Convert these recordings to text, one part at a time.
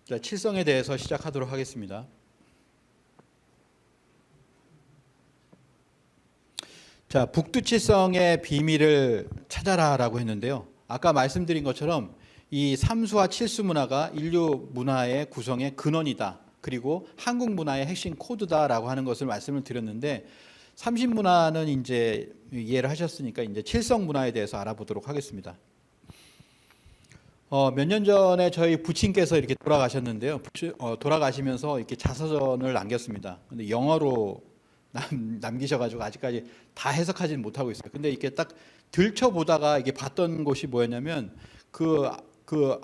자, 칠성에 대해서 시작하도록 하겠습니다. 자, 북두칠성의 비밀을 찾아라라고 했는데요. 아까 말씀드린 것처럼 이 삼수와 칠수 문화가 인류 문화의 구성의 근원이다. 그리고 한국 문화의 핵심 코드다라고 하는 것을 말씀을 드렸는데, 삼신 문화는 이제 이해를 하셨으니까 이제 칠성 문화에 대해서 알아보도록 하겠습니다. 몇 년 전에 저희 부친께서 이렇게 돌아가셨는데요. 돌아가시면서 이렇게 자서전을 남겼습니다. 근데 영어로 남기셔가지고 아직까지 다 해석하지는 못하고 있어요. 근데 이렇게 딱 들춰보다가 이게 봤던 곳이 뭐였냐면 그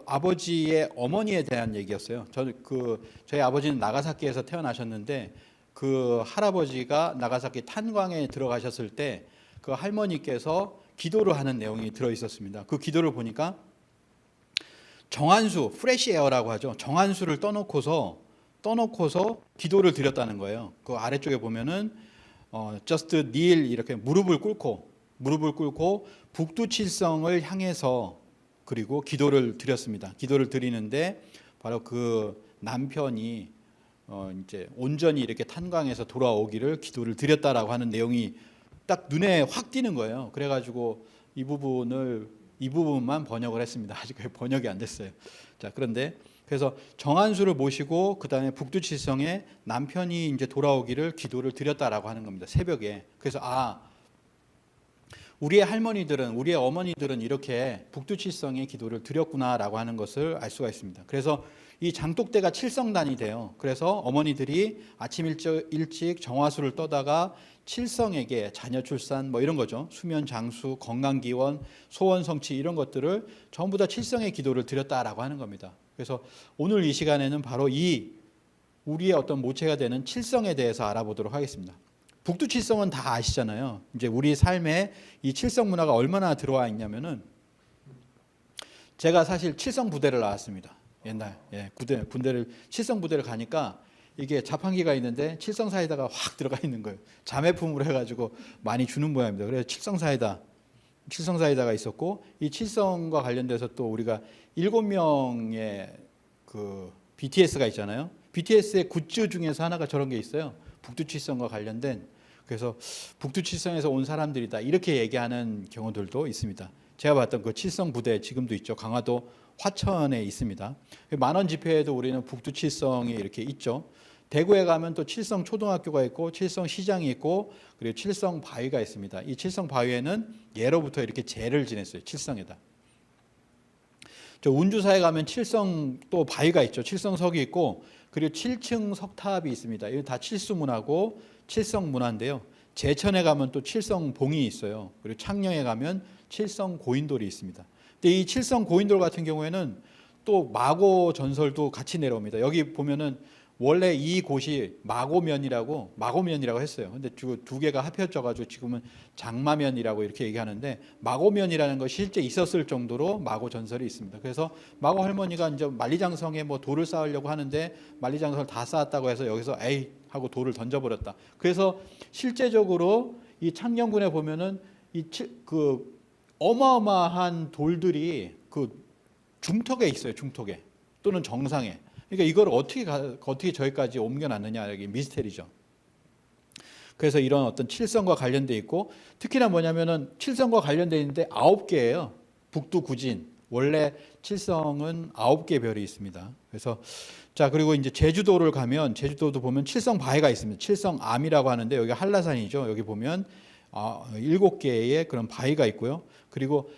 아버지의 어머니에 대한 얘기였어요. 저희 아버지는 나가사키에서 태어나셨는데 그 할아버지가 나가사키 탄광에 들어가셨을 때 그 할머니께서 기도를 하는 내용이 들어 있었습니다. 그 기도를 보니까 정한수, 프레시 에어라고 하죠. 정한수를 떠놓고서 기도를 드렸다는 거예요. 그 아래쪽에 보면은 just kneel 이렇게 무릎을 꿇고 북두칠성을 향해서 그리고 기도를 드렸습니다. 기도를 드리는데 바로 그 남편이 이제 온전히 이렇게 탄광에서 돌아오기를 기도를 드렸다라고 하는 내용이 딱 눈에 확 띄는 거예요. 그래가지고 이 부분만 번역을 했습니다. 아직 번역이 안 됐어요. 자, 그래서 정한수를 모시고 그 다음에 북두칠성에 남편이 이제 돌아오기를 기도를 드렸다라고 하는 겁니다. 새벽에. 그래서 우리의 할머니들은, 우리의 어머니들은 이렇게 북두칠성에 기도를 드렸구나라고 하는 것을 알 수가 있습니다. 그래서 이 장독대가 칠성단이 돼요. 그래서 어머니들이 아침 일찍 정화수를 떠다가 칠성에게 자녀 출산 뭐 이런 거죠. 수면 장수, 건강기원, 소원 성취 이런 것들을 전부 다 칠성의 기도를 드렸다라고 하는 겁니다. 그래서 오늘 이 시간에는 바로 우리의 어떤 모체가 되는 칠성에 대해서 알아보도록 하겠습니다. 북두칠성은 다 아시잖아요. 이제 우리 삶에 이 칠성 문화가 얼마나 들어와 있냐면은, 제가 사실 칠성 부대를 나왔습니다. 옛날 칠성 부대를 가니까 이게 자판기가 있는데 칠성 사이다가 확 들어가 있는 거예요. 자매품으로 해가지고 많이 주는 모양입니다. 그래서 칠성 사이다가 있었고, 이 칠성과 관련돼서 또 우리가 7명의 그 BTS가 있잖아요. BTS의 굿즈 중에서 하나가 저런 게 있어요. 북두칠성과 관련된. 그래서 북두칠성에서 온 사람들이다 이렇게 얘기하는 경우들도 있습니다. 제가 봤던 그 칠성 부대 지금도 있죠. 강화도 화천에 있습니다. 만원 집회에도 우리는 북두칠성이 이렇게 있죠. 대구에 가면 또 칠성 초등학교가 있고 칠성 시장이 있고 그리고 칠성 바위가 있습니다. 이 칠성 바위에는 예로부터 이렇게 제를 지냈어요. 칠성에다. 저 운주사에 가면 칠성 또 바위가 있죠. 칠성석이 있고 그리고 7층 석탑이 있습니다. 이거 다 칠수문화고 칠성 문화인데요. 제천에 가면 또 칠성 봉이 있어요. 그리고 창녕에 가면 칠성 고인돌이 있습니다. 근데 이 칠성 고인돌 같은 경우에는 또 마고 전설도 같이 내려옵니다. 여기 보면은 원래 이 곳이 마고면이라고 했어요. 근데 두 개가 합쳐져가지고 지금은 장마면이라고 이렇게 얘기하는데, 마고면이라는 것이 실제 있었을 정도로 마고 전설이 있습니다. 그래서 마고 할머니가 이제 만리장성에 뭐 돌을 쌓으려고 하는데 만리장성을 다 쌓았다고 해서 여기서 에이 하고 돌을 던져버렸다. 그래서 실제적으로 이 창녕군에 보면은 그 어마어마한 돌들이 그 중턱에 있어요. 중턱에 또는 정상에. 그러니까 이걸 어떻게 저기까지 옮겨놨느냐, 여기 미스테리죠. 그래서 이런 어떤 칠성과 관련돼 있고, 특히나 뭐냐면은 칠성과 관련돼 있는데 9개예요. 북두구진. 원래 칠성은 9개 별이 있습니다. 그래서 자, 그리고 이제 제주도를 가면 제주도도 보면 칠성 바위가 있습니다. 칠성암이라고 하는데 여기 한라산이죠. 여기 보면 7개의 그런 바위가 있고요. 그리고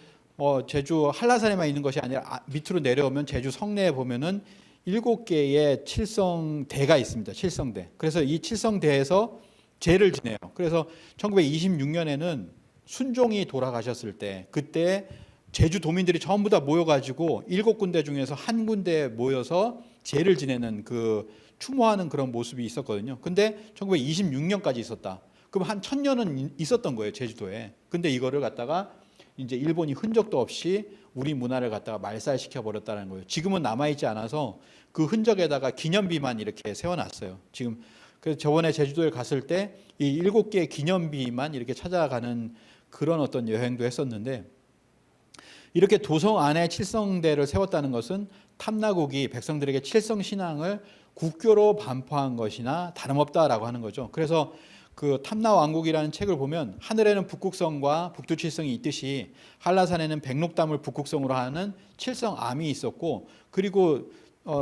제주 한라산에만 있는 것이 아니라 밑으로 내려오면 제주 성내에 보면은 7개의 칠성대가 있습니다. 칠성대. 그래서 이 칠성대에서 제를 지내요. 그래서 1926년에는 순종이 돌아가셨을 때, 그때 제주 도민들이 전부 다 모여가지고 7군데 중에서 한 군데에 모여서 제를 지내는 그 추모하는 그런 모습이 있었거든요. 근데 1926년까지 있었다. 그럼 한 1000년은 있었던 거예요, 제주도에. 근데 이거를 갖다가 이제 일본이 흔적도 없이 우리 문화를 갖다가 말살시켜 버렸다는 거예요. 지금은 남아있지 않아서 그 흔적에다가 기념비만 이렇게 세워놨어요. 지금 그래서 저번에 제주도에 갔을 때 이 7개의 기념비만 이렇게 찾아가는 그런 어떤 여행도 했었는데, 이렇게 도성 안에 칠성대를 세웠다는 것은 탐나국이 백성들에게 칠성 신앙을 국교로 반포한 것이나 다름없다라고 하는 거죠. 그래서 그 탐나왕국이라는 책을 보면 하늘에는 북극성과 북두칠성이 있듯이 한라산에는 백록담을 북극성으로 하는 칠성암이 있었고, 그리고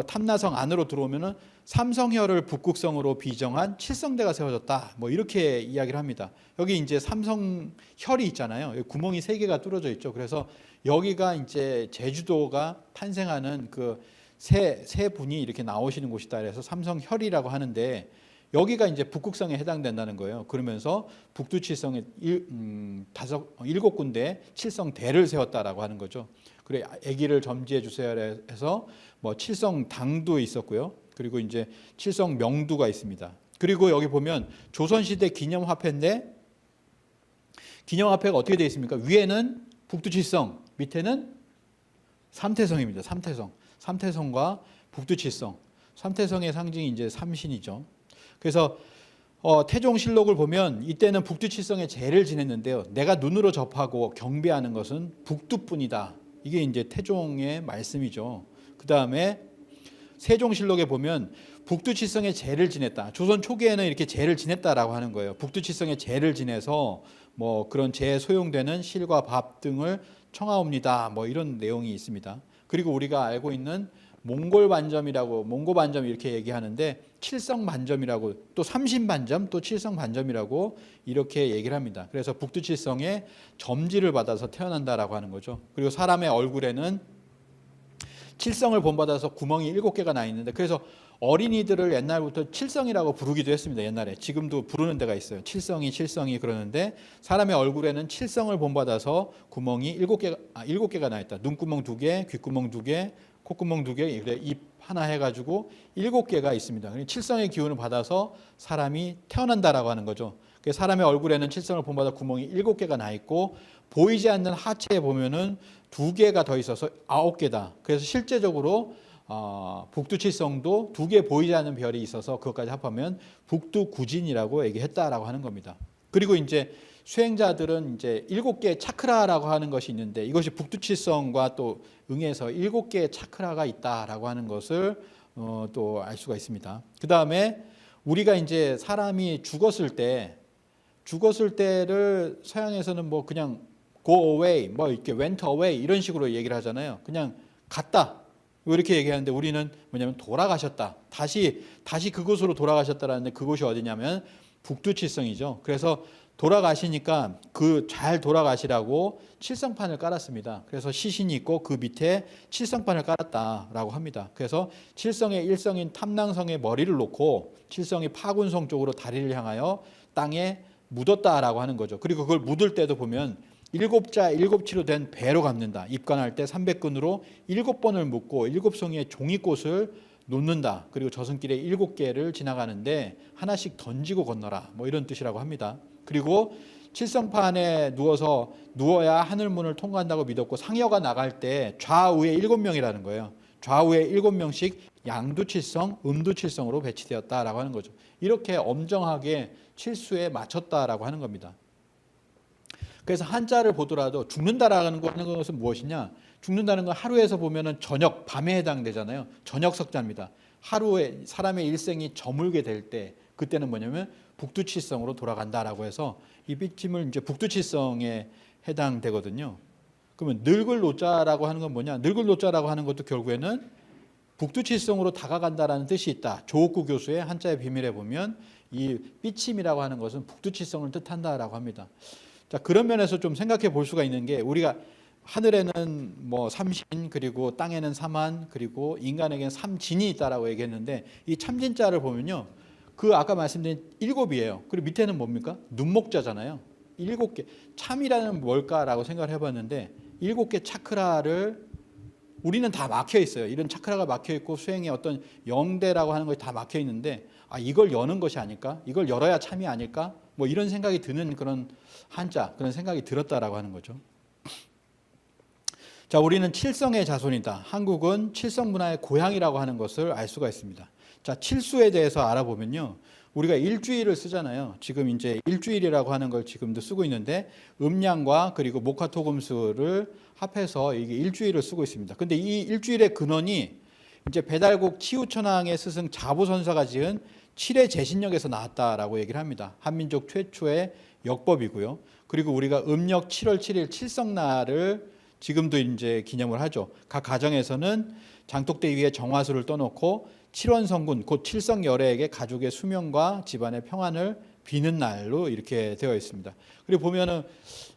탐나성 안으로 들어오면은 삼성혈을 북극성으로 비정한 칠성대가 세워졌다. 뭐 이렇게 이야기를 합니다. 여기 이제 삼성혈이 있잖아요. 여기 구멍이 3개가 뚫어져 있죠. 그래서 여기가 이제 제주도가 탄생하는 그 세 분이 이렇게 나오시는 곳이다. 그래서 삼성혈이라고 하는데 여기가 이제 북극성에 해당된다는 거예요. 그러면서 북두칠성에 7군데 칠성대를 세웠다라고 하는 거죠. 그래 아기를 점지해 주세요 해서 뭐 칠성당도 있었고요. 그리고 이제 칠성명두가 있습니다. 그리고 여기 보면 조선시대 기념화폐인데 기념화폐가 어떻게 되어 있습니까? 위에는 북두칠성, 밑에는 삼태성입니다. 삼태성과 북두칠성. 삼태성의 상징이 이제 삼신이죠. 그래서 태종실록을 보면 이때는 북두칠성에 제를 지냈는데요. 내가 눈으로 접하고 경배하는 것은 북두뿐이다. 이게 이제 태종의 말씀이죠. 그 다음에 세종실록에 보면 북두칠성에 제를 지냈다. 조선 초기에는 이렇게 제를 지냈다라고 하는 거예요. 북두칠성에 제를 지내서 뭐 그런 제에 소용되는 실과 밥 등을 청하옵니다. 뭐 이런 내용이 있습니다. 그리고 우리가 알고 있는 몽골반점 이렇게 얘기하는데 칠성반점이라고 또 삼신반점 또 칠성반점이라고 이렇게 얘기를 합니다. 그래서 북두칠성에 점지를 받아서 태어난다라고 하는 거죠. 그리고 사람의 얼굴에는 칠성을 본받아서 구멍이 7개가 나 있는데 그래서 어린이들을 옛날부터 칠성이라고 부르기도 했습니다. 옛날에 지금도 부르는 데가 있어요. 칠성이 그러는데 사람의 얼굴에는 칠성을 본받아서 구멍이 7개가 나 있다. 눈구멍 2개, 귓구멍 2개, 콧구멍 2개, 입 하나 해가지고 7개가 있습니다. 칠성의 기운을 받아서 사람이 태어난다라고 하는 거죠. 사람의 얼굴에는 칠성을 본받아 구멍이 7개가 나 있고 보이지 않는 하체에 보면은 2개가 더 있어서 9개다. 그래서 실제적으로 북두칠성도 2개 보이지 않는 별이 있어서 그것까지 합하면 북두구진이라고 얘기했다라고 하는 겁니다. 그리고 이제 수행자들은 이제 7개의 차크라라고 하는 것이 있는데 이것이 북두칠성과 또 응해서 7개의 차크라가 있다라고 하는 것을 또 알 수가 있습니다. 그 다음에 우리가 이제 사람이 죽었을 때를 서양에서는 뭐 그냥 go away, 뭐 이렇게 went away 이런 식으로 얘기를 하잖아요. 그냥 갔다. 이렇게 얘기하는데 우리는 뭐냐면 돌아가셨다. 다시 그곳으로 돌아가셨다라는데 그곳이 어디냐면 북두칠성이죠. 그래서 돌아가시니까 그 잘 돌아가시라고 칠성판을 깔았습니다. 그래서 시신이 있고 그 밑에 칠성판을 깔았다라고 합니다. 그래서 칠성의 일성인 탐낭성에 머리를 놓고 칠성이 파군성 쪽으로 다리를 향하여 땅에 묻었다라고 하는 거죠. 그리고 그걸 묻을 때도 보면 7자 7치로 된 배로 갚는다. 입관할 때 300근으로 7번을 묻고 7송이의 종이꽃을 놓는다. 그리고 저승길에 7개를 지나가는데 하나씩 던지고 건너라. 뭐 이런 뜻이라고 합니다. 그리고 칠성판에 누워야 하늘문을 통과한다고 믿었고 상여가 나갈 때 좌우에 7명이라는 거예요. 좌우에 7명씩 양두칠성, 음두칠성으로 배치되었다라고 하는 거죠. 이렇게 엄정하게 칠수에 맞췄다라고 하는 겁니다. 그래서 한자를 보더라도 죽는다라는 것은 무엇이냐? 죽는다는 건 하루에서 보면은 저녁, 밤에 해당되잖아요. 저녁 석자입니다. 하루에 사람의 일생이 저물게 될 때 그때는 뭐냐면 북두칠성으로 돌아간다라고 해서 이 삐침을 이제 북두칠성에 해당되거든요. 그러면 늙을 노자라고 하는 건 뭐냐? 늙을 노자라고 하는 것도 결국에는 북두칠성으로 다가간다라는 뜻이 있다. 조옥구 교수의 한자의 비밀에 보면 이 삐침이라고 하는 것은 북두칠성을 뜻한다라고 합니다. 자, 그런 면에서 좀 생각해 볼 수가 있는 게 우리가 하늘에는 뭐 삼신 그리고 땅에는 삼한 그리고 인간에게는 삼진이 있다라고 얘기했는데 이 참진자를 보면요. 그 아까 말씀드린 7이에요. 그리고 밑에는 뭡니까? 눈목자잖아요. 7개. 참이라는 뭘까라고 생각을 해봤는데 7개 차크라를 우리는 다 막혀 있어요. 이런 차크라가 막혀 있고 수행의 어떤 영대라고 하는 것이 다 막혀 있는데 이걸 여는 것이 아닐까? 이걸 열어야 참이 아닐까? 뭐 이런 생각이 드는 그런 한자, 그런 생각이 들었다라고 하는 거죠. 자, 우리는 칠성의 자손이다. 한국은 칠성 문화의 고향이라고 하는 것을 알 수가 있습니다. 자, 칠수에 대해서 알아보면요. 우리가 일주일을 쓰잖아요. 지금 이제 일주일이라고 하는 걸 지금도 쓰고 있는데 음양과 그리고 목화토금수를 합해서 이게 일주일을 쓰고 있습니다. 근데 이 일주일의 근원이 이제 배달국 치우천왕의 스승 자보선사가 지은 칠의 제신력에서 나왔다라고 얘기를 합니다. 한민족 최초의 역법이고요. 그리고 우리가 음력 7월 7일 칠성날을 지금도 이제 기념을 하죠. 각 가정에서는 장독대 위에 정화수를 떠놓고 칠원성군 곧 칠성열애에게 가족의 수명과 집안의 평안을 비는 날로 이렇게 되어 있습니다. 그리고 보면은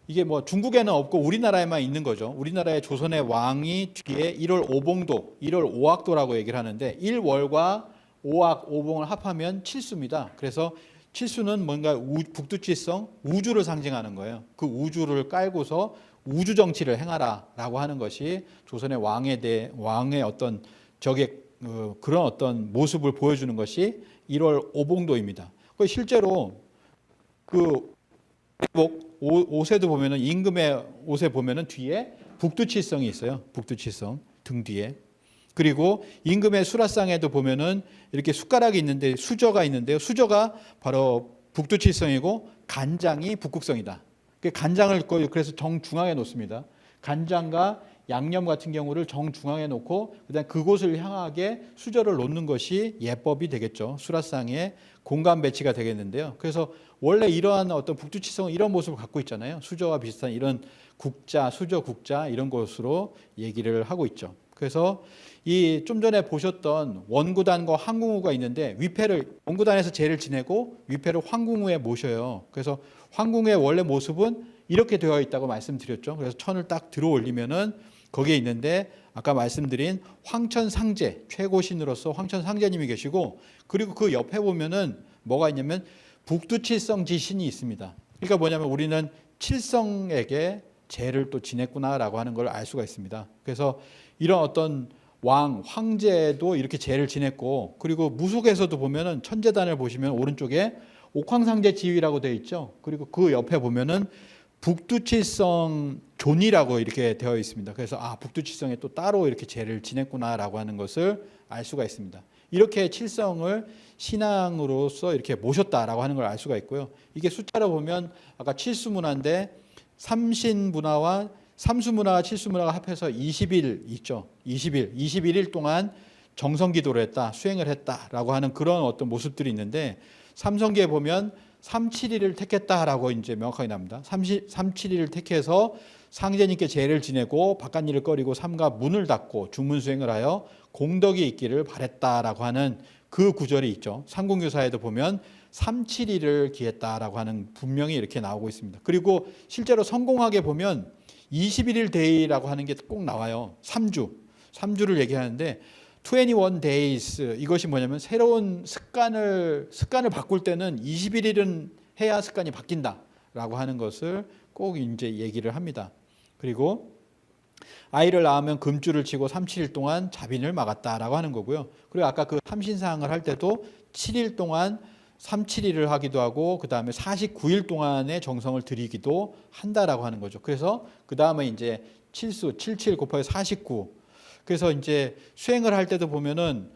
이게 뭐 중국에는 없고 우리나라에만 있는 거죠. 우리나라의 조선의 왕이 뒤에 1월 오봉도, 1월 오악도라고 얘기를 하는데 1월과 오악, 오봉을 합하면 칠수입니다. 그래서 칠수는 뭔가 북두칠성, 우주를 상징하는 거예요. 그 우주를 깔고서 우주 정치를 행하라라고 하는 것이 조선의 왕의 어떤 그런 어떤 모습을 보여주는 것이 1월 오봉도입니다. 실제로 그 옷에도 보면은 임금의 옷에 보면은 뒤에 북두칠성이 있어요. 북두칠성 등 뒤에. 그리고 임금의 수라상에도 보면은 이렇게 숟가락이 있는데 수저가 있는데요. 수저가 바로 북두칠성이고 간장이 북극성이다. 간장을 그래서 정중앙에 놓습니다. 간장과 양념 같은 경우를 정중앙에 놓고 그다음 그곳을 향하게 수저를 놓는 것이 예법이 되겠죠. 수라상의 공간 배치가 되겠는데요. 그래서 원래 이러한 어떤 북두칠성은 이런 모습을 갖고 있잖아요. 수저와 비슷한 이런 국자, 수저 국자 이런 것으로 얘기를 하고 있죠. 그래서 이 좀 전에 보셨던 원구단과 황궁우가 있는데 위패를 원구단에서 제를 지내고 위패를 황궁우에 모셔요. 그래서 황궁우의 원래 모습은 이렇게 되어 있다고 말씀드렸죠. 그래서 천을 딱 들어 올리면은 거기에 있는데 아까 말씀드린 황천상제 최고신으로서 황천상제님이 계시고 그리고 그 옆에 보면은 뭐가 있냐면 북두칠성지신이 있습니다. 그러니까 뭐냐면 우리는 칠성에게 제를 또 지냈구나라고 하는 걸 알 수가 있습니다. 그래서 이런 어떤 황제도 이렇게 제를 지냈고 그리고 무속에서도 보면은 천재단을 보시면 오른쪽에 옥황상제 지위라고 되어 있죠. 그리고 그 옆에 보면은 북두칠성 존이라고 이렇게 되어 있습니다. 그래서 북두칠성에 또 따로 이렇게 제를 지냈구나라고 하는 것을 알 수가 있습니다. 이렇게 칠성을 신앙으로서 이렇게 모셨다라고 하는 걸 알 수가 있고요. 이게 숫자로 보면 아까 칠수문화인데 삼신문화와 삼수문화와 칠수문화가 합해서 20일 있죠. 21일 동안 정성기도를 했다, 수행을 했다라고 하는 그런 어떤 모습들이 있는데 삼성기에 보면 372를 택했다라고 이제 명확하게 나옵니다. 372를 택해서 상제님께 제를 지내고 바깥일을 꺼리고 삼가 문을 닫고 중문 수행을 하여 공덕이 있기를 바랬다라고 하는 그 구절이 있죠. 삼공유사에도 보면 372를 기했다라고 하는 분명히 이렇게 나오고 있습니다. 그리고 실제로 성공하게 보면 21일 데이라고 하는 게 꼭 나와요. 3주를 얘기하는데 21 days 이것이 뭐냐면 새로운 습관을 바꿀 때는 21일은 해야 습관이 바뀐다라고 하는 것을 꼭 이제 얘기를 합니다. 그리고 아이를 낳으면 금줄을 치고 37일 동안 자빈을 막았다라고 하는 거고요. 그리고 아까 그 삼신상을 할 때도 7일 동안 372를 하기도 하고 그 다음에 49일 동안의 정성을 들이기도 한다라고 하는 거죠. 그래서 그 다음에 이제 칠수 77 곱하기 49 그래서 이제 수행을 할 때도 보면은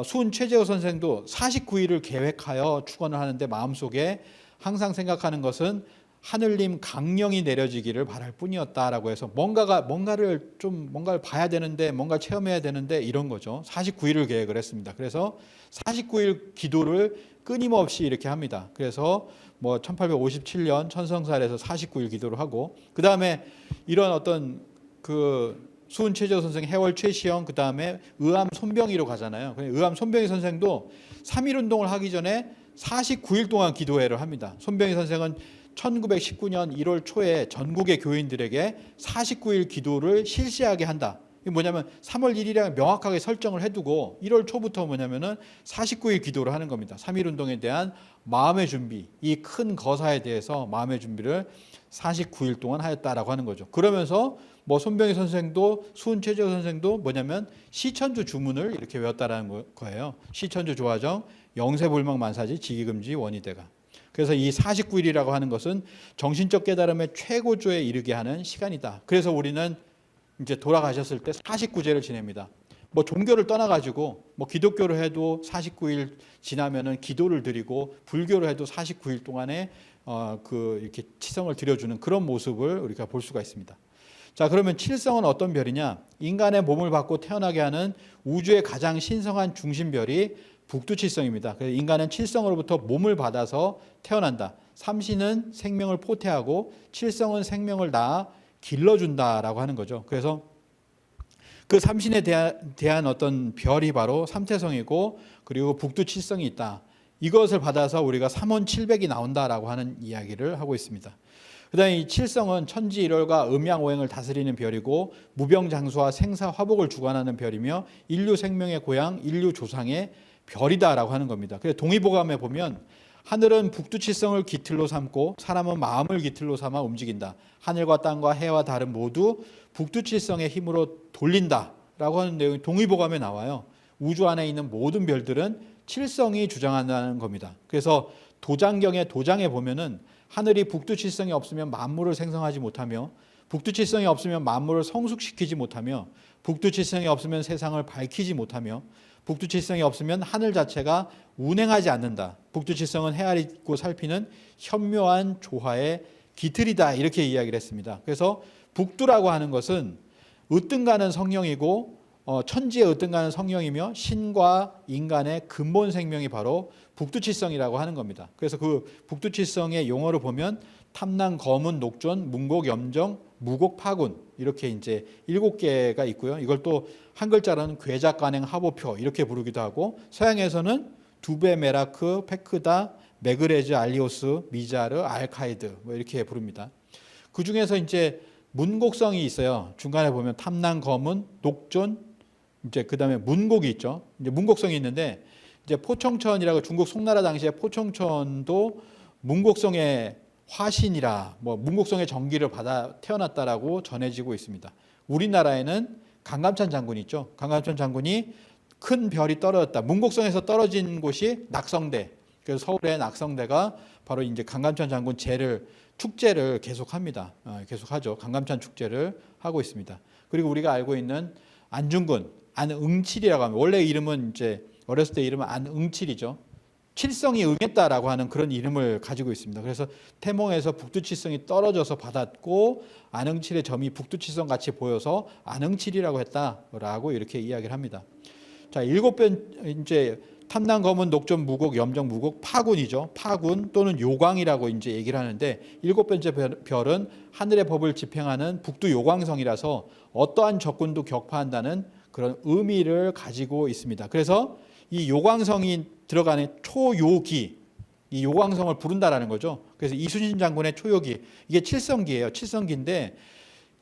수은 최재호 선생도 49일을 계획하여 축원을 하는데 마음속에 항상 생각하는 것은 하늘님 강령이 내려지기를 바랄 뿐이었다라고 해서 뭔가를 봐야 되는데 뭔가 체험해야 되는데 이런 거죠. 49일을 계획을 했습니다. 그래서 49일 기도를 끊임없이 이렇게 합니다. 그래서 뭐 1857년 천성살에서 49일 기도를 하고 그 다음에 이런 어떤 수은 최재호 선생 해월 최시영 그 다음에 의암 손병희로 가잖아요. 의암 손병희 선생도 3.1 운동을 하기 전에 49일 동안 기도회를 합니다. 손병희 선생은 1919년 1월 초에 전국의 교인들에게 49일 기도를 실시하게 한다. 이게 뭐냐면 3월 1일에 명확하게 설정을 해두고 1월 초부터 뭐냐면은 49일 기도를 하는 겁니다. 3.1 운동에 대한 마음의 준비, 이 큰 거사에 대해서 마음의 준비를 49일 동안 하였다라고 하는 거죠. 그러면서 뭐 손병희 선생도 수은 최재호 선생도 뭐냐면 시천주 주문을 이렇게 외웠다라는 거예요. 시천주 조화정, 영세불망 만사지 지기금지 원이대가. 그래서 이 49일이라고 하는 것은 정신적 깨달음의 최고조에 이르게 하는 시간이다. 그래서 우리는 이제 돌아가셨을 때 49제를 지냅니다. 뭐 종교를 떠나가지고 뭐 기독교를 해도 49일 지나면은 기도를 드리고 불교를 해도 49일 동안에 이렇게 치성을 드려주는 그런 모습을 우리가 볼 수가 있습니다. 자, 그러면 칠성은 어떤 별이냐? 인간의 몸을 받고 태어나게 하는 우주의 가장 신성한 중심별이 북두칠성입니다. 그래서 인간은 칠성으로부터 몸을 받아서 태어난다. 삼신은 생명을 포태하고 칠성은 생명을 낳아 길러준다라고 하는 거죠. 그래서 그 삼신에 대한 어떤 별이 바로 삼태성이고, 그리고 북두칠성이 있다. 이것을 받아서 우리가 삼원칠백이 나온다라고 하는 이야기를 하고 있습니다. 그다음에 이 칠성은 천지일월과 음양오행을 다스리는 별이고, 무병장수와 생사화복을 주관하는 별이며, 인류 생명의 고향, 인류 조상의 별이다라고 하는 겁니다. 그래서 동의보감에 보면 하늘은 북두칠성을 깃틀로 삼고 사람은 마음을 깃틀로 삼아 움직인다. 하늘과 땅과 해와 달은 모두 북두칠성의 힘으로 돌린다라고 하는 내용이 동의보감에 나와요. 우주 안에 있는 모든 별들은 칠성이 주장한다는 겁니다. 그래서 도장경의 도장에 보면은 하늘이 북두칠성이 없으면 만물을 생성하지 못하며, 북두칠성이 없으면 만물을 성숙시키지 못하며, 북두칠성이 없으면 세상을 밝히지 못하며, 북두칠성이 없으면 하늘 자체가 운행하지 않는다. 북두칠성은 헤아리고 살피는 현묘한 조화의 깃틀이다. 이렇게 이야기를 했습니다. 그래서 북두라고 하는 것은 으뜸가는 성령이고, 천지의 으뜸가는 성령이며, 신과 인간의 근본 생명이 바로 북두칠성이라고 하는 겁니다. 그래서 그 북두칠성의 용어를 보면 탐남, 거문, 녹존, 문곡, 염정, 무곡, 파군, 이렇게 이제 7개가 있고요. 이걸 또 한 글자로는 괴작, 간행, 하보표 이렇게 부르기도 하고, 서양에서는 두베, 메라크, 페크다, 메그레즈, 알리오스, 미자르, 알카이드 뭐 이렇게 부릅니다. 그 중에서 이제 문곡성이 있어요. 중간에 보면 탐남, 거문, 녹존, 이제 그다음에 문곡이 있죠. 이제 문곡성이 있는데, 이제 포청천이라고 중국 송나라 당시에 포청천도 문곡성의 화신이라, 뭐 문곡성의 전기를 받아 태어났다라고 전해지고 있습니다. 우리나라에는 강감찬 장군이 있죠. 강감찬 장군이 큰 별이 떨어졌다. 문곡성에서 떨어진 곳이 낙성대. 그래서 서울의 낙성대가 바로 이제 강감찬 장군 축제를 계속합니다. 계속하죠. 강감찬 축제를 하고 있습니다. 그리고 우리가 알고 있는 안중근, 안응칠이라고 하면, 원래 이름은 이제 어렸을 때 이름은 안응칠이죠. 칠성이 응했다라고 하는 그런 이름을 가지고 있습니다. 그래서 태몽에서 북두칠성이 떨어져서 받았고, 안응칠의 점이 북두칠성 같이 보여서 안응칠이라고 했다라고 이렇게 이야기를 합니다. 자, 7번 이제 탐남, 거문, 녹존, 무곡, 염정, 무곡, 파군이죠. 파군 또는 요광이라고 이제 얘기를 하는데, 7번째 별은 하늘의 법을 집행하는 북두 요광성이라서 어떠한 적군도 격파한다는 그런 의미를 가지고 있습니다. 그래서 이 요광성이 들어가는 초요기, 이 요광성을 부른다라는 거죠. 그래서 이순신 장군의 초요기, 이게 칠성기예요. 칠성기인데,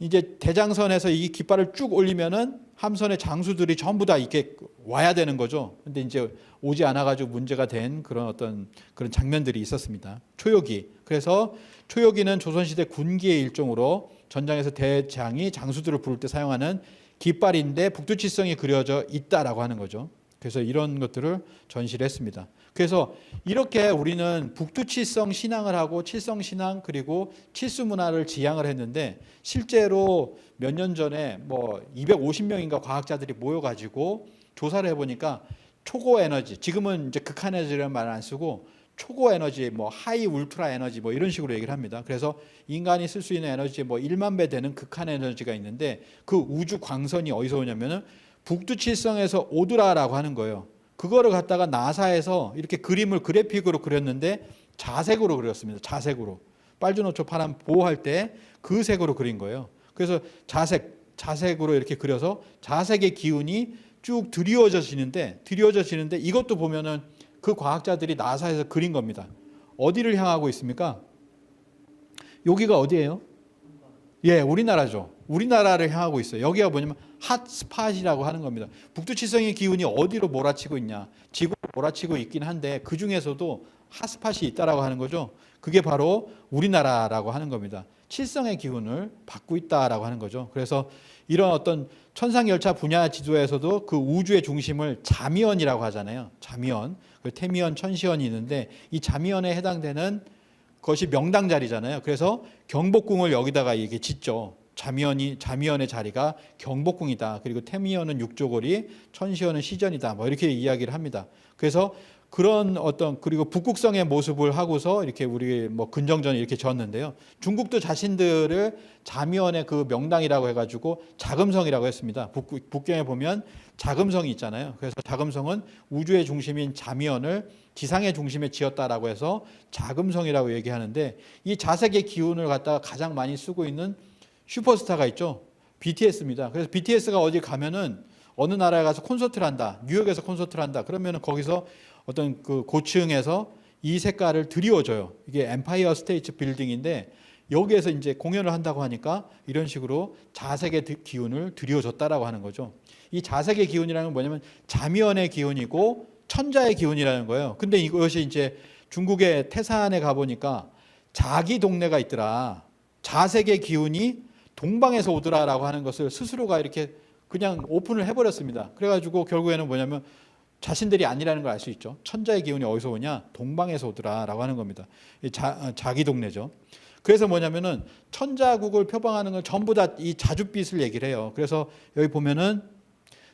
이제 대장선에서 이 깃발을 쭉 올리면은 함선의 장수들이 전부 다 이렇게 와야 되는 거죠. 근데 이제 오지 않아가지고 문제가 된 그런 어떤 그런 장면들이 있었습니다. 초요기. 그래서 초요기는 조선시대 군기의 일종으로 전장에서 대장이 장수들을 부를 때 사용하는 깃발인데, 북두칠성이 그려져 있다라고 하는 거죠. 그래서 이런 것들을 전시를 했습니다. 그래서 이렇게 우리는 북두칠성 신앙을 하고, 칠성 신앙 그리고 칠수 문화를 지향을 했는데, 실제로 몇 년 전에 뭐 250명인가 과학자들이 모여가지고 조사를 해보니까 초고 에너지, 지금은 이제 극한 에너지라는 말을 안 쓰고 초고 에너지, 뭐 하이 울트라 에너지 뭐 이런 식으로 얘기를 합니다. 그래서 인간이 쓸 수 있는 에너지 뭐 1만 배 되는 극한 에너지가 있는데, 그 우주 광선이 어디서 오냐면은 북두칠성에서 오더라라고 하는 거예요. 그거를 갖다가 나사에서 이렇게 그림을 그래픽으로 그렸는데, 자색으로 그렸습니다. 자색으로. 빨주노초 파란 보호할 때 그 색으로 그린 거예요. 그래서 자색으로 이렇게 그려서 자색의 기운이 쭉 드리워져지는데 이것도 보면은 그 과학자들이 나사에서 그린 겁니다. 어디를 향하고 있습니까? 여기가 어디예요? 예, 우리나라죠. 우리나라를 향하고 있어요. 여기가 뭐냐면 핫스팟이라고 하는 겁니다. 북두칠성의 기운이 어디로 몰아치고 있냐? 지구로 몰아치고 있긴 한데, 그 중에서도 핫스팟이 있다라고 하는 거죠. 그게 바로 우리나라라고 하는 겁니다. 칠성의 기운을 받고 있다라고 하는 거죠. 그래서 이런 어떤 천상열차 분야 지도에서도 그 우주의 중심을 자미원이라고 하잖아요. 자미원, 태미원, 천시원이 있는데, 이 자미원에 해당되는 것이 명당 자리잖아요. 그래서 경복궁을 여기다가 이게 짓죠. 자미연의 자리가 경복궁이다. 그리고 태미연은 육조골이, 천시연은 시전이다. 뭐 이렇게 이야기를 합니다. 그래서 그런 그리고 북극성의 모습을 하고서 이렇게 우리 뭐 근정전을 이렇게 지었는데요. 중국도 자신들을 자미연의 그 명당이라고 해가지고 자금성이라고 했습니다. 북경에 보면 자금성이 있잖아요. 그래서 자금성은 우주의 중심인 자미연을 지상의 중심에 지었다라고 해서 자금성이라고 얘기하는데, 이 자색의 기운을 갖다가 가장 많이 쓰고 있는 슈퍼스타가 있죠. BTS입니다. 그래서 BTS가 어디 가면은 어느 나라에 가서 콘서트를 한다. 뉴욕에서 콘서트를 한다. 그러면은 거기서 어떤 그 고층에서 이 색깔을 드리워줘요. 이게 엠파이어 스테이트 빌딩인데 여기에서 이제 공연을 한다고 하니까 이런 식으로 자색의 기운을 드리워줬다라고 하는 거죠. 이 자색의 기운이라는 건 뭐냐면 자미연의 기운이고 천자의 기운이라는 거예요. 근데 이것이 이제 중국의 태산에 가보니까 자기 동네가 있더라. 자색의 기운이 동방에서 오더라라고 하는 것을 스스로가 이렇게 그냥 오픈을 해버렸습니다. 그래가지고 결국에는 뭐냐면 자신들이 아니라는 걸 알 수 있죠. 천자의 기운이 어디서 오냐? 동방에서 오더라라고 하는 겁니다. 자기 동네죠. 그래서 뭐냐면은 천자국을 표방하는 걸 전부 다 이 자줏빛을 얘기를 해요. 그래서 여기 보면은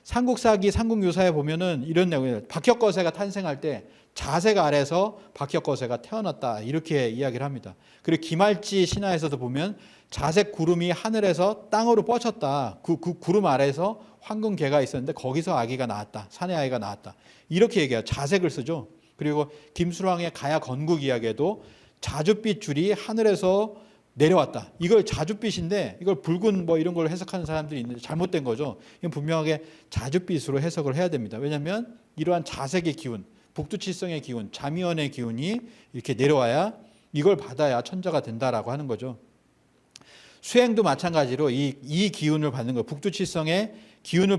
삼국사기 삼국유사에 보면은 이런 내용이에요. 박혁거세가 탄생할 때 자색 아래서 박혁거세가 태어났다, 이렇게 이야기를 합니다. 그리고 김할지 신화에서도 보면 자색 구름이 하늘에서 땅으로 뻗쳤다. 그 구름 아래에서 황금개가 있었는데 거기서 아기가 나왔다. 사내 아이가 나왔다. 이렇게 얘기해요. 자색을 쓰죠. 그리고 김수랑의 가야 건국 이야기에도 자줏빛 줄이 하늘에서 내려왔다. 이걸 자줏빛인데 이걸 붉은 뭐 이런 걸 해석하는 사람들이 있는데 잘못된 거죠. 이건 분명하게 자줏빛으로 해석을 해야 됩니다. 왜냐하면 이러한 자색의 기운, 북두칠성의 기운, 자미연의 기운이 이렇게 내려와야, 이걸 받아야 천자가 된다라고 하는 거죠. 수행도 마찬가지로 이 기운을 받는 거, 북두칠성의 기운을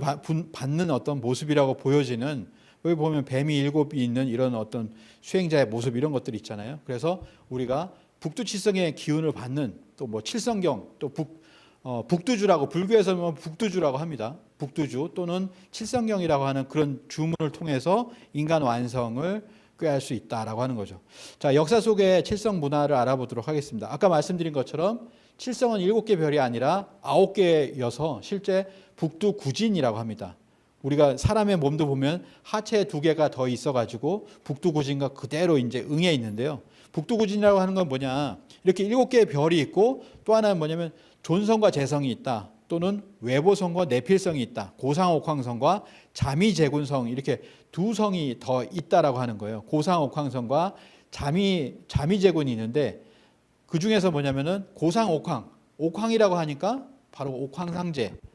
받는 어떤 모습이라고 보여지는, 여기 보면 뱀이 7이 있는 이런 어떤 수행자의 모습, 이런 것들이 있잖아요. 그래서 우리가 북두칠성의 기운을 받는, 또 뭐 칠성경, 또 북두주라고, 불교에서 보면 북두주라고 합니다. 북두주 또는 칠성경이라고 하는 그런 주문을 통해서 인간 완성을 꾀할 수 있다라고 하는 거죠. 자, 역사 속의 칠성 문화를 알아보도록 하겠습니다. 아까 말씀드린 것처럼 칠성은 7개 별이 아니라 9개여서 실제 북두구진이라고 합니다. 우리가 사람의 몸도 보면 하체에 2개가 더 있어가지고 북두구진과 그대로 이제 응해 있는데요. 북두구진이라고 하는 건 뭐냐? 이렇게 7개의 별이 있고, 또 하나는 뭐냐면 존성과 재성이 있다. 또는 외보성과 내필성이 있다. 고상옥황성과 자미제군성, 이렇게 2성이 더 있다라고 하는 거예요. 고상옥황성과 자미제군이 있는데, 그 중에서 뭐냐면은 고상옥황, 옥황이라고 하니까 바로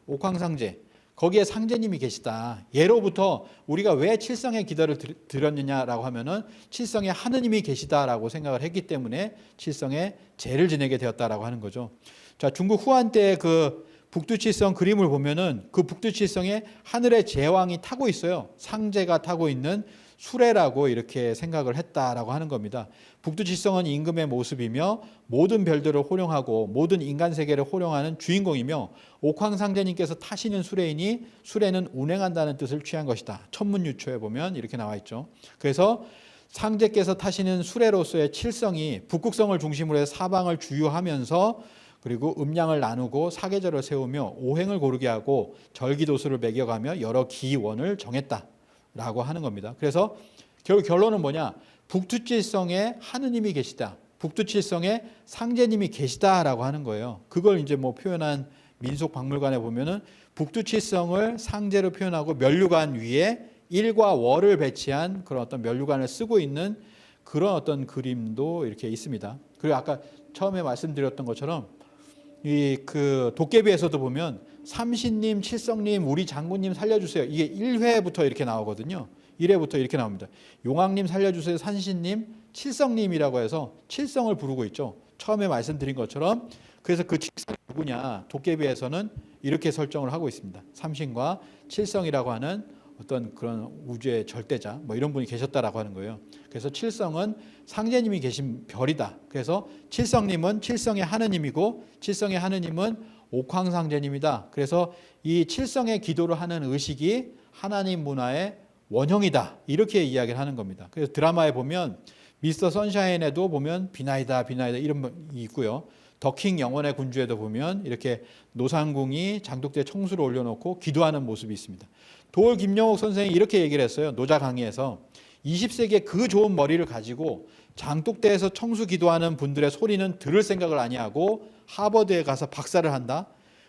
옥황상제, 거기에 상제님이 계시다. 예로부터 우리가 왜 칠성의 기도를 드렸느냐라고 하면은 칠성에 하느님이 계시다라고 생각을 했기 때문에 칠성에 제를 지내게 되었다라고 하는 거죠. 자, 중국 후한 때 그 북두칠성 그림을 보면은 그 북두칠성에 하늘의 제왕이 타고 있어요. 상제가 타고 있는 수레라고 이렇게 생각을 했다라고 하는 겁니다. 북두칠성은 임금의 모습이며 모든 별들을 호령하고 모든 인간 세계를 호령하는 주인공이며, 옥황상제님께서 타시는 수레이니 수레는 운행한다는 뜻을 취한 것이다. 천문유초에 보면 이렇게 나와 있죠. 그래서 상제께서 타시는 수레로서의 칠성이 북극성을 중심으로 해서 사방을 주유하면서, 그리고 음양을 나누고 사계절을 세우며 오행을 고르게 하고 절기도수를 매겨가며 여러 기원을 정했다라고 하는 겁니다. 그래서 결론은 뭐냐? 북두칠성에 하느님이 계시다, 북두칠성에 상제님이 계시다라고 하는 거예요. 그걸 이제 뭐 표현한 민속박물관에 보면은 북두칠성을 상제로 표현하고 면류관 위에 일과 월을 배치한 그런 어떤 면류관을 쓰고 있는 그런 어떤 그림도 이렇게 있습니다. 그리고 아까 처음에 말씀드렸던 것처럼 이 그 도깨비에서도 보면 삼신님, 칠성님, 우리 장군님 살려주세요. 이게 1회부터 이렇게 나오거든요. 1회부터 이렇게 나옵니다. 용왕님 살려주세요. 산신님, 칠성님이라고 해서 칠성을 부르고 있죠. 처음에 말씀드린 것처럼. 그래서 그 칠성이 누구냐? 도깨비에서는 이렇게 설정을 하고 있습니다. 삼신과 칠성이라고 하는 어떤 그런 우주의 절대자, 뭐 이런 분이 계셨다라고 하는 거예요. 그래서 칠성은 상제님이 계신 별이다. 그래서 칠성님은 칠성의 하느님이고, 칠성의 하느님은 옥황상제님이다. 그래서 이 칠성의 기도를 하는 의식이 하나님 문화의 원형이다, 이렇게 이야기를 하는 겁니다. 그래서 드라마에 보면 미스터 선샤인에도 보면 비나이다 이런 분이 있고요. 더킹 영원의 군주에도 보면 이렇게 노상궁이 장독대에 청수를 올려놓고 기도하는 모습이 있습니다. 도올 김영옥 선생이 이렇게 얘기를 했어요. 노자 강의에서 20세기에 그 좋은 머리를 가지고 장독대에서 청수 기도하는 분들의 소리는 들을 생각을 아니하고 하버드에 가서 박사를 한다.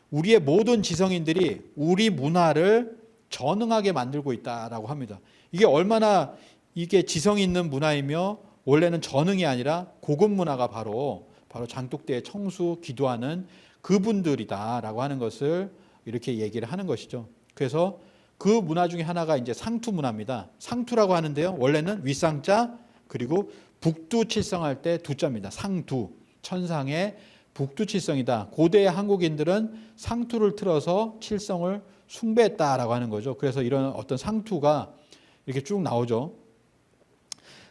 우리의 모든 지성인들이 우리 문화를 전응하게 만들고 있다라고 합니다. 이게 얼마나 이게 지성 있는 문화이며 원래는 전응이 아니라 고급 문화가 바로 장독대에 청수 기도하는 그분들이다라고 하는 것을 이렇게 얘기를 하는 것이죠. 그래서 그 문화 중에 하나가 이제 상투 문화입니다. 상투라고 하는데요. 원래는 윗상자 그리고 북두칠성할 때 두자입니다. 상두, 천상의 북두칠성이다. 고대의 한국인들은 상투를 틀어서 칠성을 숭배했다라고 하는 거죠. 그래서 이런 어떤 상투가 이렇게 쭉 나오죠.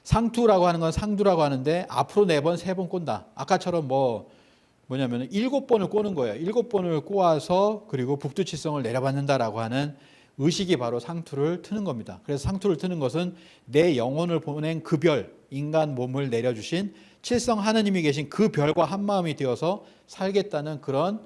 상투라고 하는 건 상두라고 하는데 앞으로 4번, 3번 꼰다. 아까처럼 뭐냐면 7번을 꼬는 거예요. 7번을 꼬아서 그리고 북두칠성을 내려받는다라고 하는 의식이 바로 상투를 트는 겁니다. 그래서 상투를 트는 것은 내 영혼을 보낸 그 별, 인간 몸을 내려주신 칠성 하느님이 계신 그 별과 한마음이 되어서 살겠다는 그런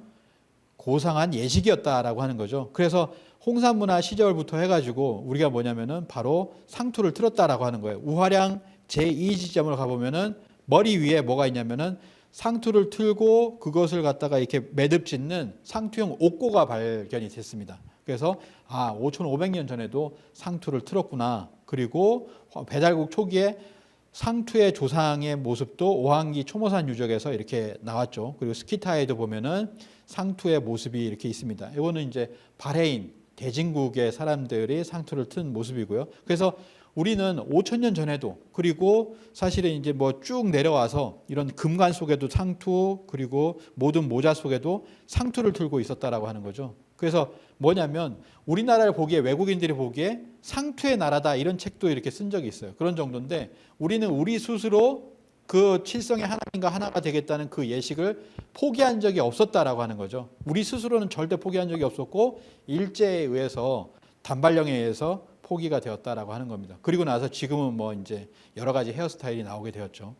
고상한 예식이었다라고 하는 거죠. 그래서 홍산문화 시절부터 해가지고 우리가 뭐냐면은 바로 상투를 틀었다라고 하는 거예요. 우화량 제2지점을 가보면은 머리 위에 뭐가 있냐면은 상투를 틀고 그것을 갖다가 이렇게 매듭 짓는 상투형 옥고가 발견이 됐습니다. 그래서 5,500년 전에도 상투를 틀었구나. 그리고 배달국 초기에 상투의 조상의 모습도 오한기 초모산 유적에서 이렇게 나왔죠. 그리고 스키타에도 보면은 상투의 모습이 이렇게 있습니다. 이거는 이제 바레인 대진국의 사람들이 상투를 튼 모습이고요. 그래서 우리는 5,000년 전에도 그리고 사실은 이제 쭉 내려와서 이런 금관 속에도 상투 그리고 모든 모자 속에도 상투를 틀고 있었다라고 하는 거죠. 그래서 뭐냐면 우리나라를 보기에 외국인들이 보기에 상투의 나라다 이런 책도 이렇게 쓴 적이 있어요. 그런 정도인데 우리는 우리 스스로 그 칠성의 하나님과 하나가 되겠다는 그 예식을 포기한 적이 없었다라고 하는 거죠. 우리 스스로는 절대 포기한 적이 없었고 일제에 의해서 단발령에 의해서 포기가 되었다라고 하는 겁니다. 그리고 나서 지금은 이제 여러 가지 헤어스타일이 나오게 되었죠.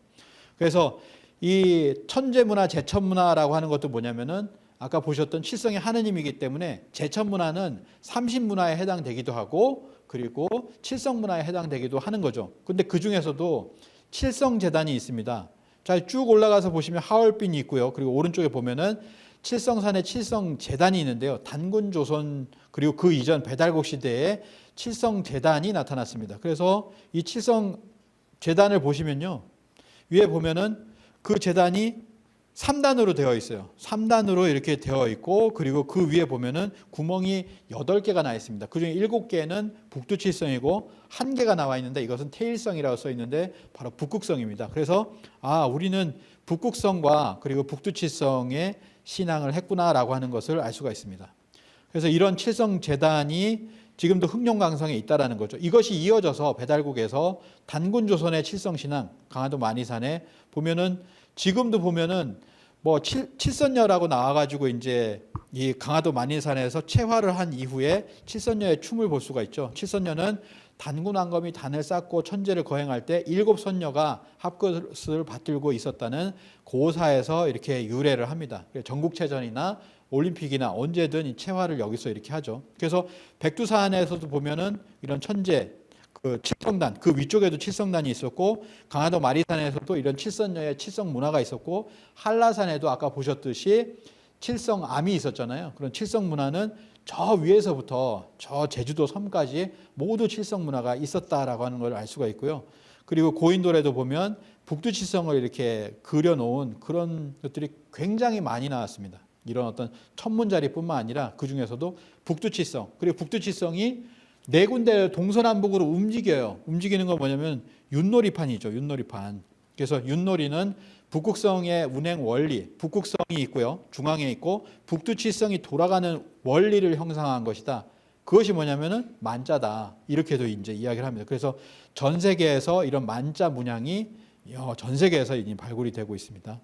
그래서 이 천재문화, 제천문화라고 하는 것도 뭐냐면은 아까 보셨던 칠성의 하느님이기 때문에 제천문화는 삼신문화에 해당되기도 하고 그리고 칠성문화에 해당되기도 하는 거죠. 근데 그 중에서도 칠성재단이 있습니다. 자, 쭉 올라가서 보시면 하얼빈이 있고요. 그리고 오른쪽에 보면은 칠성산에 칠성재단이 있는데요. 단군조선 그리고 그 이전 배달국 시대에 칠성재단이 나타났습니다. 그래서 이 칠성재단을 보시면요. 위에 보면은 그 재단이 3단으로 되어 있어요. 3단으로 이렇게 되어 있고 그리고 그 위에 보면은 구멍이 8개가 나 있습니다. 그중에 7개는 북두칠성이고 1개가 나와 있는데 이것은 태일성이라고 써 있는데 바로 북극성입니다. 그래서 우리는 북극성과 그리고 북두칠성의 신앙을 했구나라고 하는 것을 알 수가 있습니다. 그래서 이런 칠성재단이 지금도 흥룡강성에 있다라는 거죠. 이것이 이어져서 배달국에서 단군조선의 칠성신앙 강화도 만이산에 보면은 지금도 보면은 칠선녀라고 나와가지고 이제 이 강화도 만이산에서 체화를 한 이후에 칠선녀의 춤을 볼 수가 있죠. 칠선녀는 단군왕검이 단을 쌓고 천재를 거행할 때 7선녀가 합것을 받들고 있었다는 고사에서 이렇게 유래를 합니다. 전국체전이나 올림픽이나 언제든 이 체화를 여기서 이렇게 하죠. 그래서 백두산에서도 보면은 이런 천재 그 칠성단 그 위쪽에도 칠성단이 있었고 강화도 마리산에서도 이런 칠선녀의 칠성 문화가 있었고 한라산에도 아까 보셨듯이 칠성암이 있었잖아요. 그런 칠성 문화는 저 위에서부터 저 제주도 섬까지 모두 칠성 문화가 있었다라고 하는 걸 알 수가 있고요. 그리고 고인돌에도 보면 북두칠성을 이렇게 그려놓은 그런 것들이 굉장히 많이 나왔습니다. 이런 어떤 천문자리뿐만 아니라 그 중에서도 북두칠성 그리고 북두칠성이 4군데 동서남북으로 움직여요. 움직이는 건 뭐냐면 윷놀이판이죠. 윷놀이판. 그래서 윷놀이는 북극성의 운행 원리, 북극성이 있고요. 중앙에 있고 북두칠성이 돌아가는 원리를 형성한 것이다. 그것이 뭐냐면은 만자다. 이렇게도 이제 이야기를 합니다. 그래서 전 세계에서 이런 만자 문양이 전 세계에서 이제 발굴이 되고 있습니다.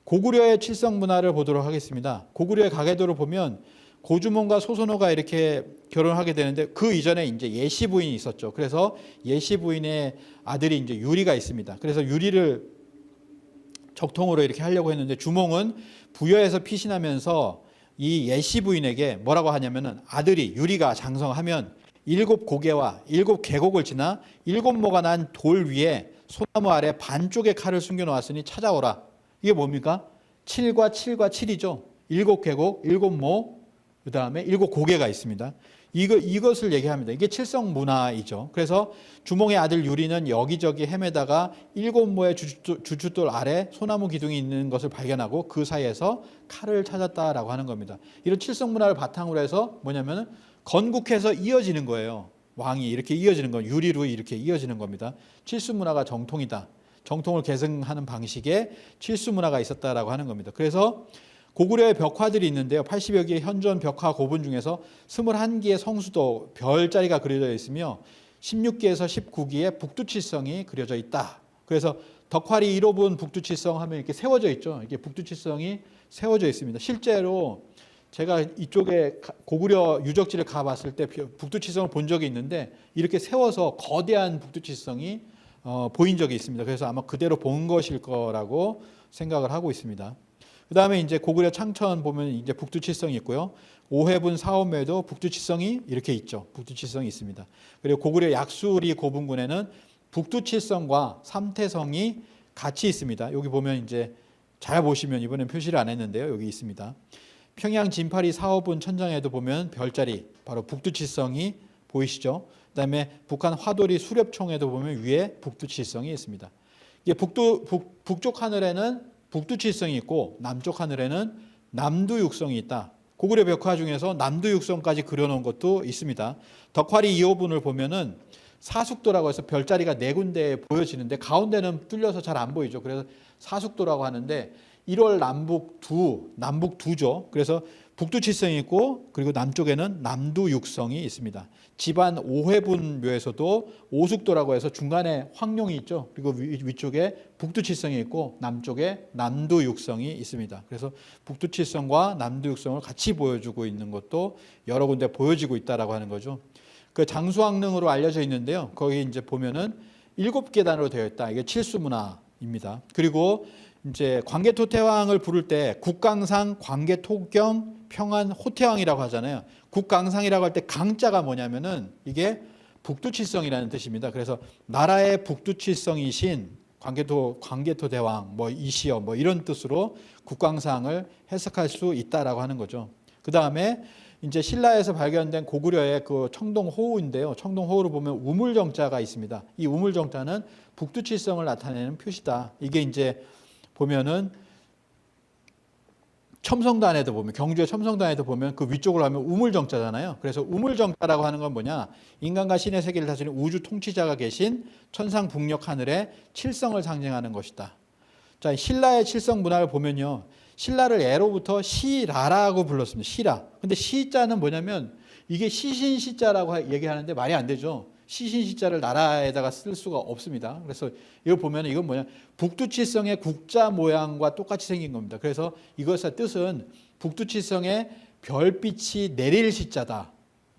고구려의 칠성 문화를 보도록 하겠습니다. 고구려의 가계도를 보면 고주몽과 소선호가 이렇게 결혼하게 되는데 그 이전에 이제 예시 부인이 있었죠. 그래서 예시 부인의 아들이 이제 유리가 있습니다. 그래서 유리를 적통으로 이렇게 하려고 했는데 주몽은 부여해서 피신하면서 이 예시 부인에게 뭐라고 하냐면은 아들이 유리가 장성하면 7고개와 7계곡을 지나 7모가 난 돌 위에 소나무 아래 반쪽의 칼을 숨겨 놓았으니 찾아오라. 이게 뭡니까? 7과 7과 7이죠. 7계곡, 7모, 그 다음에 7고개가 있습니다. 이것을 얘기합니다. 이게 칠성 문화이죠. 그래서 주몽의 아들 유리는 여기저기 헤매다가 7모의 주춧돌 아래 소나무 기둥이 있는 것을 발견하고 그 사이에서 칼을 찾았다라고 하는 겁니다. 이런 칠성 문화를 바탕으로 해서 뭐냐면은 건국해서 이어지는 거예요. 왕이 이렇게 이어지는 건 유리로 이렇게 이어지는 겁니다. 칠수 문화가 정통이다. 정통을 계승하는 방식의 칠수 문화가 있었다라고 하는 겁니다. 그래서 고구려의 벽화들이 있는데요. 80여 개의 현존 벽화 고분 중에서 21개의 성수도 별자리가 그려져 있으며 16기에서 19기의 북두칠성이 그려져 있다. 그래서 덕화리 1호분 북두칠성 하면 이렇게 세워져 있죠. 이게 북두칠성이 세워져 있습니다. 실제로 제가 이쪽에 고구려 유적지를 가봤을 때 북두칠성을 본 적이 있는데 이렇게 세워서 거대한 북두칠성이 보인 적이 있습니다. 그래서 아마 그대로 본 것일 거라고 생각을 하고 있습니다. 그 다음에 이제 고구려 창천 보면 이제 북두칠성이 있고요. 오해분 사원묘에도 북두칠성이 이렇게 있죠. 북두칠성이 있습니다. 그리고 고구려 약수리 고분군에는 북두칠성과 삼태성이 같이 있습니다. 여기 보면 이제 잘 보시면 이번엔 표시를 안 했는데요. 여기 있습니다. 평양 진파리 사업은 천장에도 보면 별자리 바로 북두칠성이 보이시죠? 그다음에 북한 화돌이 수렵총에도 보면 위에 북두칠성이 있습니다. 이게 북쪽 하늘에는 북두칠성이 있고 남쪽 하늘에는 남두육성이 있다. 고구려 벽화 중에서 남두육성까지 그려놓은 것도 있습니다. 덕화리 2호분을 보면은 사숙도라고 해서 별자리가 4군데 보여지는데 가운데는 뚫려서 잘 안 보이죠. 그래서 사숙도라고 하는데 1월 남북 두죠. 그래서 북두칠성이 있고 그리고 남쪽에는 남두육성이 있습니다. 집안 오해분묘에서도 오숙도라고 해서 중간에 황룡이 있죠. 그리고 위쪽에 북두칠성이 있고 남쪽에 남두육성이 있습니다. 그래서 북두칠성과 남두육성을 같이 보여주고 있는 것도 여러 군데 보여지고 있다라고 하는 거죠. 그 장수왕릉으로 알려져 있는데요. 거기 이제 보면은 7계단으로 되어 있다. 이게 칠수문화입니다. 그리고 이제 광개토태왕을 부를 때 국강상, 광개토경, 평안, 호태왕이라고 하잖아요. 국강상이라고 할 때 강자가 뭐냐면은 이게 북두칠성이라는 뜻입니다. 그래서 나라의 북두칠성이신 광개토대왕, 뭐 이시여, 뭐 이런 뜻으로 국강상을 해석할 수 있다라고 하는 거죠. 그 다음에 이제 신라에서 발견된 고구려의 그 청동호우인데요. 청동호우를 보면 우물정자가 있습니다. 이 우물정자는 북두칠성을 나타내는 표시다. 이게 이제 보면은 첨성단에도 보면 경주의 첨성단에도 보면 그 위쪽으로 하면 우물정자잖아요. 그래서 우물정자라고 하는 건 뭐냐? 인간과 신의 세계를 다스리는 우주 통치자가 계신 천상 북녘 하늘의 칠성을 상징하는 것이다. 자, 신라의 칠성 문화를 보면요. 신라를 예로부터 시라라고 불렀습니다. 시라. 근데 시자는 뭐냐면 이게 시신시자라고 얘기하는데 말이 안 되죠. 시신시자를 나라에다가 쓸 수가 없습니다. 그래서 이거 보면 이건 뭐냐? 북두칠성의 국자 모양과 똑같이 생긴 겁니다. 그래서 이것의 뜻은 북두칠성의 별빛이 내릴 시자다.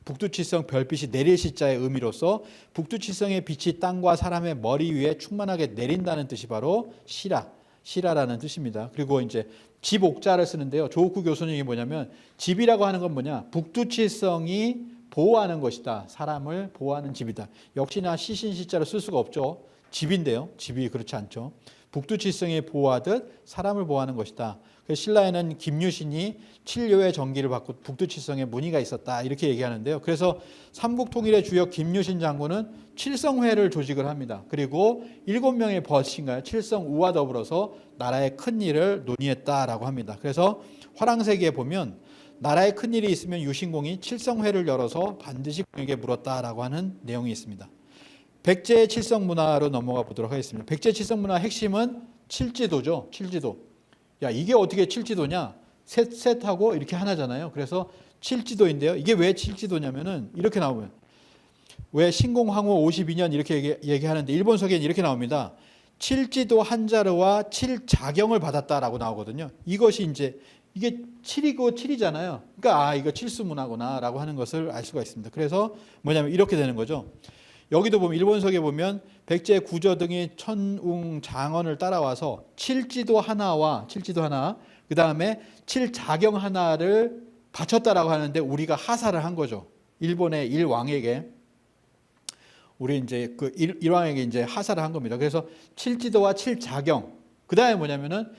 북두칠성 별빛이 내릴 시자의 의미로서 북두칠성의 빛이 땅과 사람의 머리 위에 충만하게 내린다는 뜻이 바로 시라라는 뜻입니다. 그리고 이제 집옥자를 쓰는데요. 조옥구 교수는 이게 뭐냐면 집이라고 하는 건 뭐냐? 북두칠성이 보호하는 것이다. 사람을 보호하는 집이다. 역시나 시신시자를 쓸 수가 없죠. 집인데요. 집이 그렇지 않죠. 북두칠성이 보호하듯 사람을 보호하는 것이다. 그래서 신라에는 김유신이 칠료의 전기를 받고 북두칠성에 문의가 있었다. 이렇게 얘기하는데요. 그래서 삼국통일의 주역 김유신 장군은 칠성회를 조직을 합니다. 그리고 7명의 벗인가요? 칠성우와 더불어서 나라의 큰 일을 논의했다라고 합니다. 그래서 화랑세기에 보면 나라에 큰일이 있으면 유신공이 칠성회를 열어서 반드시 공에게 물었다라고 하는 내용이 있습니다. 백제의 칠성 문화로 넘어가 보도록 하겠습니다. 백제 칠성 문화 핵심은 칠지도죠. 칠지도. 야, 이게 어떻게 칠지도냐? 셋하고 이렇게 하나잖아요. 그래서 칠지도인데요. 이게 왜 칠지도냐면은 이렇게 나오면 왜 신공황후 52년 이렇게 얘기하는데 일본서기에는 이렇게 나옵니다. 칠지도 한자르와 칠자경을 받았다라고 나오거든요. 이것이 이제 이게 7이고 7이잖아요. 그러니까 이거 칠수문화구나라고 하는 것을 알 수가 있습니다. 그래서 뭐냐면 이렇게 되는 거죠. 여기도 보면 일본석에 보면 백제 구저 등이 천웅장언을 따라와서 칠지도 하나, 그 다음에 칠자경 하나를 바쳤다라고 하는데 우리가 하사를 한 거죠. 일본의 일왕에게 우리 이제 그 일왕에게 이제 하사를 한 겁니다. 그래서 칠지도와 칠자경, 그 다음에 뭐냐면은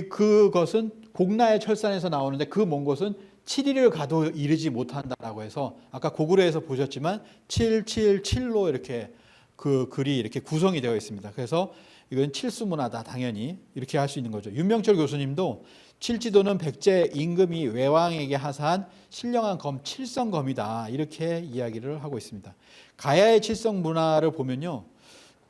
그것은 곡나의 철산에서 나오는데 그 먼 곳은 7일을 가도 이르지 못한다라고 해서 아까 고구려에서 보셨지만 777로 이렇게 그 글이 이렇게 구성이 되어 있습니다. 그래서 이건 칠수문화다 당연히 이렇게 할 수 있는 거죠. 윤명철 교수님도 칠지도는 백제 임금이 외왕에게 하사한 신령한 검 칠성검이다 이렇게 이야기를 하고 있습니다. 가야의 칠성 문화를 보면요,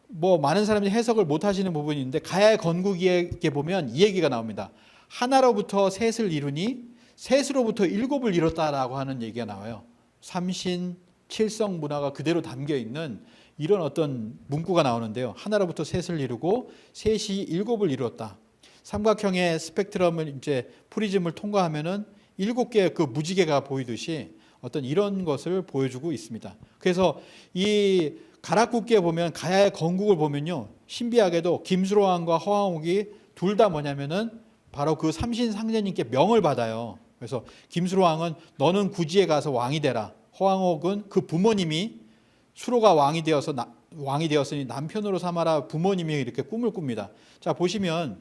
뭐 많은 사람들이 해석을 못 하시는 부분이 있는데 가야의 건국기에 보면 이 얘기가 나옵니다. 하나로부터 셋을 이루니 셋으로부터 일곱을 이뤘다라고 하는 얘기가 나와요. 삼신 칠성 문화가 그대로 담겨 있는 이런 어떤 문구가 나오는데요. 하나로부터 셋을 이루고 셋이 일곱을 이루었다. 삼각형의 스펙트럼을 이제 프리즘을 통과하면은 7개의 그 무지개가 보이듯이 어떤 이런 것을 보여주고 있습니다. 그래서 이 가락국기에 보면 가야의 건국을 보면요, 신비하게도 김수로왕과 허왕옥이 둘 다 뭐냐면은 바로 그 삼신 상제님께 명을 받아요. 그래서 김수로왕은 너는 구지에 가서 왕이 되라. 허왕옥은 그 부모님이 수로가 왕이 되었으니 남편으로 삼아라. 부모님이 이렇게 꿈을 꿉니다. 자, 보시면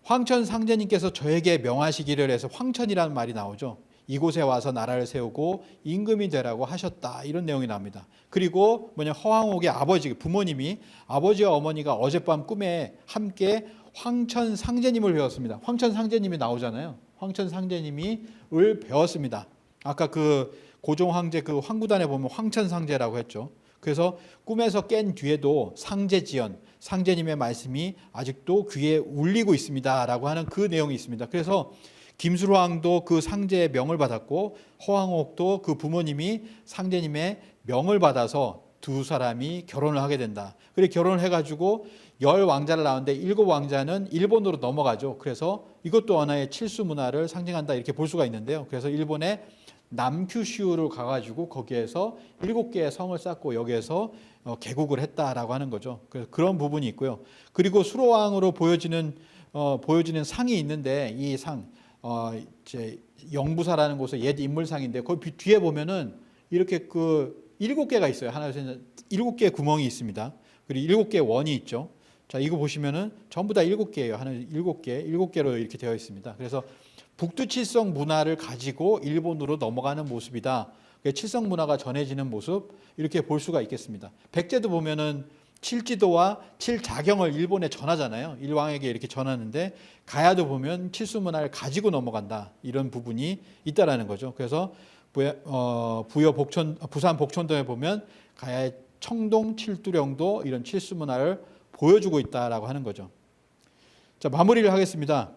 황천 상제님께서 저에게 명하시기를 해서 황천이라는 말이 나오죠. 이곳에 와서 나라를 세우고 임금이 되라고 하셨다. 이런 내용이 나옵니다. 그리고 허왕옥의 아버지, 부모님이 아버지와 어머니가 어젯밤 꿈에 함께 황천 상제님을 배웠습니다. 황천 상제님이 나오잖아요. 황천 상제님을 배웠습니다. 아까 그 고종 황제 그 황구단에 보면 황천 상제라고 했죠. 그래서 꿈에서 깬 뒤에도 상제지연, 상제님의 말씀이 아직도 귀에 울리고 있습니다라고 하는 그 내용이 있습니다. 그래서 김수로왕도 그 상제의 명을 받았고 허왕옥도 그 부모님이 상제님의 명을 받아서 두 사람이 결혼을 하게 된다. 그리고 결혼을 해가지고 10왕자를 낳았는데 7왕자는 일본으로 넘어가죠. 그래서 이것도 하나의 칠수 문화를 상징한다 이렇게 볼 수가 있는데요. 그래서 일본의 남큐슈를 가가지고 거기에서 7개의 성을 쌓고 여기에서 개국을 했다라고 하는 거죠. 그래서 그런 부분이 있고요. 그리고 수로왕으로 보여지는 상이 있는데 이 상, 이제 영부사라는 곳의 옛 인물상인데 그 뒤에 보면은 이렇게 그 7개가 있어요. 하나, 둘, 셋, 7개의 구멍이 있습니다. 그리고 7개의 원이 있죠. 자, 이거 보시면은 전부 다 7개예요. 하나, 7개로 이렇게 되어 있습니다. 그래서 북두칠성 문화를 가지고 일본으로 넘어가는 모습이다. 칠성 문화가 전해지는 모습 이렇게 볼 수가 있겠습니다. 백제도 보면은 칠지도와 칠자경을 일본에 전하잖아요. 일왕에게 이렇게 전하는데 가야도 보면 칠수 문화를 가지고 넘어간다. 이런 부분이 있다라는 거죠. 그래서 부산 복촌동에 보면 가야의 청동 칠두령도 이런 칠수 문화를 보여주고 있다라고 하는 거죠. 자, 마무리를 하겠습니다.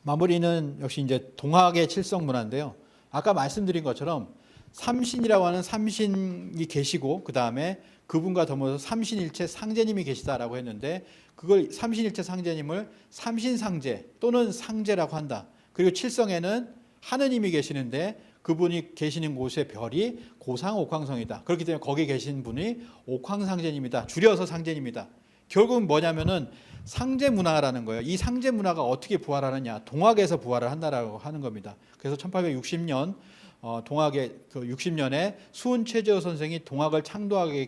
마무리는 역시 이제 동학의 칠성 문화인데요. 아까 말씀드린 것처럼 삼신이라고 하는 삼신이 계시고 그 다음에 그분과 더불어서 삼신일체 상제님이 계시다라고 했는데 그걸 삼신일체 상제님을 삼신상제 또는 상제라고 한다. 그리고 칠성에는 하느님이 계시는데 그분이 계시는 곳의 별이 고상옥황성이다. 그렇기 때문에 거기 계신 분이 옥황상제님이다. 줄여서 상제님이다. 결국은 뭐냐면은 상제 문화라는 거예요. 이 상제 문화가 어떻게 부활하느냐? 동학에서 부활을 한다라고 하는 겁니다. 그래서 1860년 동학의 그 60년에 수은 최재호 선생이 동학을 창도하게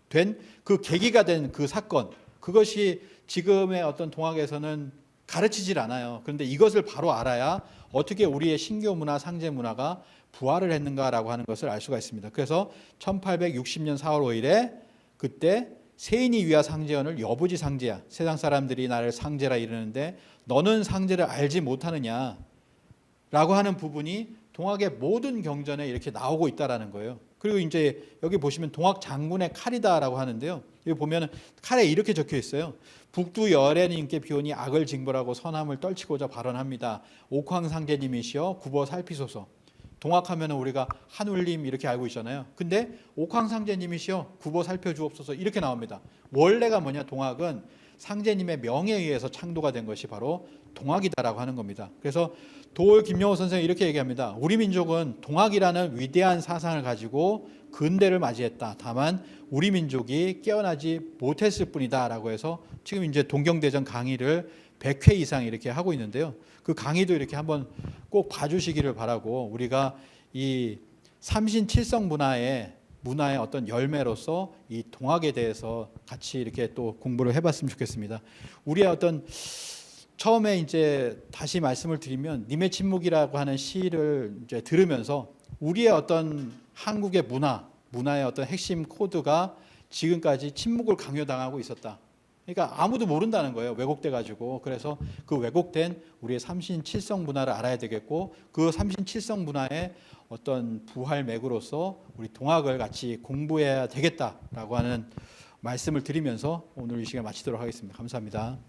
된 그 계기가 된 그 사건, 그것이 지금의 어떤 동학에서는 가르치질 않아요. 그런데 이것을 바로 알아야 어떻게 우리의 신교 문화, 상제 문화가 부활을 했는가라고 하는 것을 알 수가 있습니다. 그래서 1860년 4월 5일에 그때 세인이 위하 상제연을 여부지 상제야. 세상 사람들이 나를 상제라 이러는데 너는 상제를 알지 못하느냐 라고 하는 부분이 동학의 모든 경전에 이렇게 나오고 있다라는 거예요. 그리고 이제 여기 보시면 동학 장군의 칼이다라고 하는데요. 여기 보면은 칼에 이렇게 적혀 있어요. 북두 여래님께 비오니 악을 징벌하고 선함을 떨치고자 발언합니다. 옥황상제님이시여 굽어 살피소서. 동학하면 우리가 한울림 이렇게 알고 있잖아요. 근데 옥황상제님이시여 굽어 살펴주옵소서 이렇게 나옵니다. 원래가 뭐냐? 동학은 상제님의 명에 의해서 창도가 된 것이 바로 동학이다라고 하는 겁니다. 그래서 도올 김영호 선생이 이렇게 얘기합니다. 우리 민족은 동학이라는 위대한 사상을 가지고 근대를 맞이했다. 다만 우리 민족이 깨어나지 못했을 뿐이다라고 해서 지금 이제 동경대전 강의를 100회 이상 이렇게 하고 있는데요. 그 강의도 이렇게 한번 꼭 봐주시기를 바라고, 우리가 이 삼신칠성 문화의 어떤 열매로서 이 동학에 대해서 같이 이렇게 또 공부를 해봤으면 좋겠습니다. 우리의 어떤 처음에 이제 다시 말씀을 드리면 님의 침묵이라고 하는 시를 이제 들으면서 우리의 어떤 한국의 문화의 어떤 핵심 코드가 지금까지 침묵을 강요당하고 있었다. 그러니까 아무도 모른다는 거예요. 왜곡돼 가지고. 그래서 그 왜곡된 우리의 삼신칠성 문화를 알아야 되겠고, 그 삼신칠성 문화의 어떤 부활 맥으로서 우리 동학을 같이 공부해야 되겠다라고 하는 말씀을 드리면서 오늘 이 시간 마치도록 하겠습니다. 감사합니다.